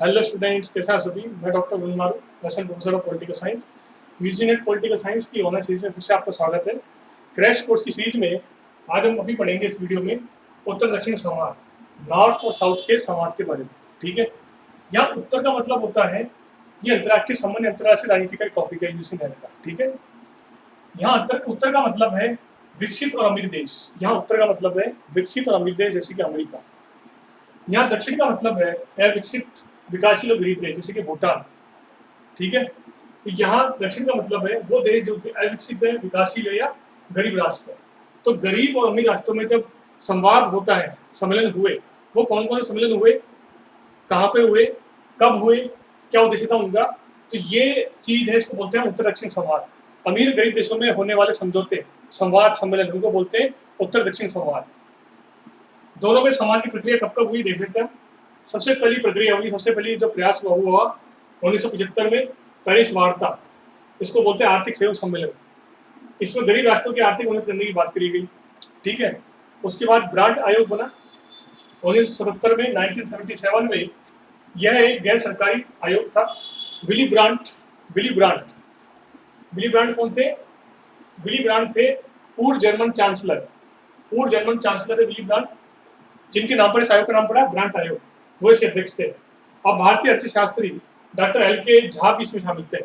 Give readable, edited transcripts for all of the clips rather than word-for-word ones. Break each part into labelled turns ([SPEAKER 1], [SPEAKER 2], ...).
[SPEAKER 1] Hello students, कैसे हैं आप सभी। मैं doctor Gulmaru, assistant professor of political science, UGC NET political science की ऑनलाइन सीरीज में फिर से आपका स्वागत है। क्रैश कोर्स की सीरीज में आज हम अभी पढ़ेंगे इस वीडियो में उत्तर दक्षिण संवाद, नॉर्थ और साउथ के संवाद के बारे में। ठीक है, यहाँ उत्तर का मतलब होता है, ये अंतर्राष्ट्रीय संबंध, अंतर्राष्ट्रीय राजनीति का टॉपिक है यूजीनेट का। ठीक है, यहाँ उत्तर का मतलब है विकसित और अमीर देश। यहाँ उत्तर का मतलब है विकसित और अमीर देश, जैसे कि अमेरिका। यहाँ दक्षिण का मतलब है अविकसित, विकासशील और गरीब देश, जैसे कि भूटान। ठीक है, तो यहाँ दक्षिण का मतलब है वो देश जो अविकसित है, विकासशील है या गरीब राष्ट्र है। तो गरीब और अमीर राष्ट्रों में जब संवाद होता है, सम्मेलन हुए, वो कौन कौन से सम्मेलन हुए, कहाँ पे हुए, कब हुए, क्या उद्देश्य था उनका, तो ये चीज है, इसको बोलते हैं उत्तर दक्षिण संवाद। अमीर गरीब देशों में होने वाले समझौते, संवाद, सम्मेलन, उनको बोलते हैं उत्तर दक्षिण संवाद। दोनों में समाज की प्रक्रिया कब कब हुई देख लेते हैं। सबसे पहली प्रक्रिया हुई, सबसे पहली जो प्रयास हुआ 1975 में पेरिस वार्ता, इसको बोलते हैं आर्थिक सहयोग सम्मेलन। इसमें गरीब राष्ट्रों की आर्थिक मदद करने की बात करी गई। ठीक है, उसके बाद ब्रांड आयोग बना 1977 में। 1977 में यह एक गैर सरकारी आयोग था। Willie brunt Willie brunt Willie brunt कौन थे? विली ब्रांट थे पूर्व जर्मन चांसलर थे विली ब्रांट, जिनके नाम पर इस आयोग का नाम पड़ा ब्रांट आयोग। वो इसके अध्यक्ष थे। अब भारतीय अर्थशास्त्री डॉक्टर एल.के. झा भी इसमें शामिल थे।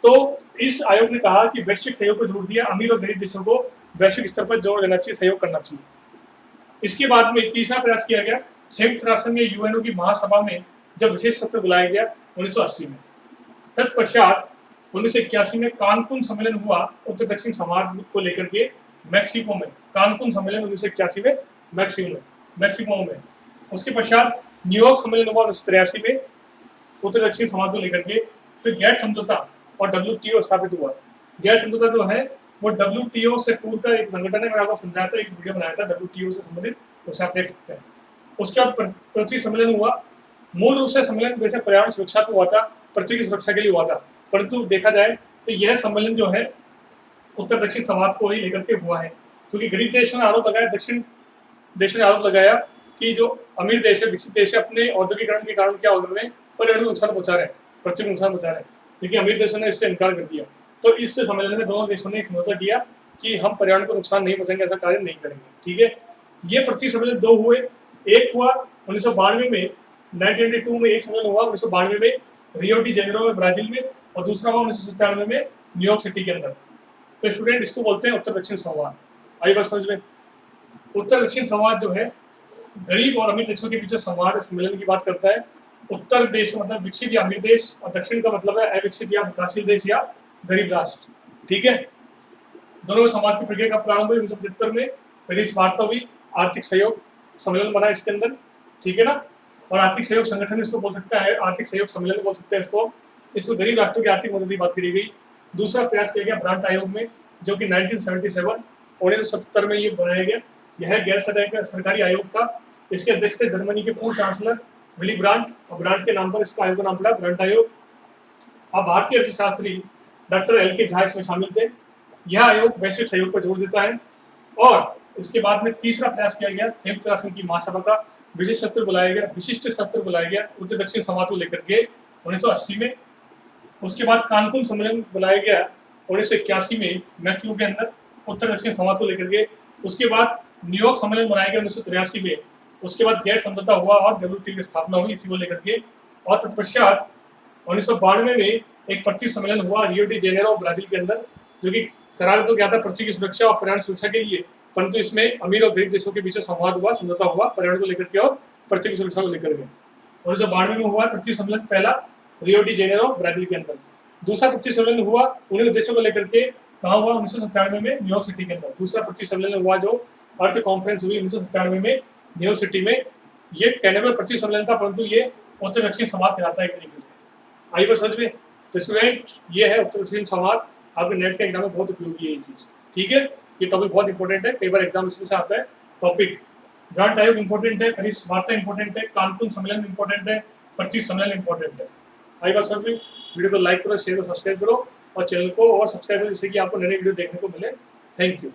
[SPEAKER 1] तो इस आयोग ने कहा कि वैश्विक सहयोग पर जोर दिया, अमीर और गरीब देशों को वैश्विक स्तर पर जोर देना चाहिए, सहयोग करना चाहिए। इसके बाद में तीसरा प्रयास किया गया, संयुक्त राष्ट्र में यूएनओ की महासभा में जब विशेष सत्र बुलाया गया 1980 में। तत्पश्चात 1981 में कानकुन सम्मेलन हुआ उत्तर दक्षिण संवाद को लेकर के मैक्सिको में। कानकुन सम्मेलन 1981 में मैक्सिको में। उसके पश्चात न्यूयॉर्क सम्मेलन हुआ 1983 में उत्तर दक्षिण समाज को लेकर के। फिर गैर समझौता और WTO स्थापित हुआ। गैर समझौता जो है वो WTO से पूर्व का एक संगठन है। मैंने आपको समझाया था, एक वीडियो बनाया था WTO से संबंधित, उसे आप देख सकते हैं। उसके बाद पृथ्वी सम्मेलन हुआ। मूल रूप से सम्मेलन वैसे पर्यावरण सुरक्षा को हुआ था, पृथ्वी की सुरक्षा के लिए हुआ था, परंतु देखा जाए तो यह सम्मेलन जो है उत्तर दक्षिण संवाद को ही लेकर के हुआ है, क्योंकि गरीब देशों ने आरोप लगाया, दक्षिण देशों ने आरोप लगाया कि जो अमीर देश है, विकसित देश है, अपने औद्योगिकरण के कारण क्या हो रहे हैं, पर्यावरण को नुकसान पहुंचा रहे हैं, पृथ्वी को नुकसान पहुंचा रहे हैं, लेकिन अमीर देशों ने इससे इनकार कर दिया। तो इस सम्मेलन में दोनों देशों ने एक समझौता किया कि हम पर्यावरण को नुकसान नहीं पहुंचाएंगे, ऐसा कार्य नहीं करेंगे। ठीक है, ये पृथ्वी सम्मेलन दो हुए। एक हुआ 1992 में, 1992 में एक सम्मेलन हुआ, 1992 में रियो डी जेनेरो में, ब्राजील में, और दूसरा हुआ 1997 में न्यूयॉर्क सिटी के अंदर। तो स्टूडेंट, इसको बोलते हैं उत्तर दक्षिण संवाद। आई बात समझ में? उत्तर दक्षिण संवाद जो है गरीब और अमीर देशों के बीच संवाद सम्मेलन की बात करता है। उत्तर देश का मतलब विकसित या अमीर देश, और दक्षिण का मतलब है अविकसित या विकासशील देश या गरीब राष्ट्र। ठीक है, दोनों समाज की प्रक्रिया का प्रारंभ हुई 1975 में, पेरिस वार्ता हुई, आर्थिक सहयोग सम्मेलन बना इसके अंदर। ठीक है ना, और आर्थिक सहयोग संगठन इसको बोल सकता है, आर्थिक सहयोग सम्मेलन बोल सकते हैं इसको गरीब राष्ट्रों की आर्थिक मदद की बात करी गई। दूसरा प्रयास किया गया ब्रांट आयोग में, जो कि 1977 में ये बनाया गया। यह गैर सरकारी आयोग था। इसके अध्यक्ष थे जर्मनी के पूर्व चांसलर विली ब्रांट, और ब्रांट के नाम पर इसका आयोग का नाम पड़ा ब्रांट आयोग। अब भारतीय अर्थशास्त्री डॉक्टर एल.के. झा इसमें शामिल थे। यह आयोग वैश्विक सहयोग पर जोर देता है। और इसके बाद में तीसरा प्रयास किया गया, संयुक्त राष्ट्र की महासभा का विशिष्ट सत्र बुलाया गया उत्तर दक्षिण संवाद को लेकर के 1980 में। उसके बाद कानकुन सम्मेलन बुलाया गया 1981 में मैक्सिको के अंदर, उत्तर दक्षिण संवाद को लेकर के। उसके बाद न्यूयॉर्क सम्मेलन बनाया गया 1983 में। उसके बाद गैर समझौता हुआ और WTO की स्थापना हुई इसी को लेकर के। और तत्पश्चात 1992 में एक पृथ्वी सम्मेलन हुआ रियो डी जेनेरो, ब्राजील के अंदर, जो कि करार तो क्या था, पृथ्वी की सुरक्षा और पर्यावरण सुरक्षा के लिए, परंतु इसमें अमीर और गरीब देशों के बीच संवाद हुआ, समझौता हुआ पर्यावरण को लेकर के और पृथ्वी की सुरक्षा को लेकर के। 1992 में हुआ पृथ्वी सम्मेलन पहला, रियो डी जेनेरो, ब्राजील के अंदर। दूसरा पृथ्वी सम्मेलन हुआ उन्हीं उद्देश्यों को लेकर के, कहाँ हुआ, 1997 में न्यूयॉर्क सिटी के अंदर। दूसरा पृथ्वी सम्मेलन हुआ जो अर्थ कॉन्फ्रेंस हुई 1997 में न्यूयॉर्क सिटी में। ये कहने को पृथ्वी सम्मेलन था, परंतु ये उत्तर दक्षिण संवाद कहलाता है एक तरीके से। आई बात समझ में? तो स्टूडेंट, ये है उत्तर दक्षिण संवाद। आपके नेट के एग्जाम में बहुत उपयोगी है ये चीज। ठीक है, ये टॉपिक बहुत इंपॉर्टेंट है, कई बार एग्जाम इसमें से आता है टॉपिक। ब्रांट आयोग इंपॉर्टेंट है, पेरिस वार्ता इंपॉर्टेंट है, कानकुन सम्मेलन इंपॉर्टेंट है, पृथ्वी सम्मेलन इंपॉर्टेंट है। आई बात समझ में? वीडियो को लाइक करो, शेयर करो, सब्सक्राइब करो, और चैनल को और सब्सक्राइब करो, जिससे कि आपको नए वीडियो देखने को मिले। Thank you.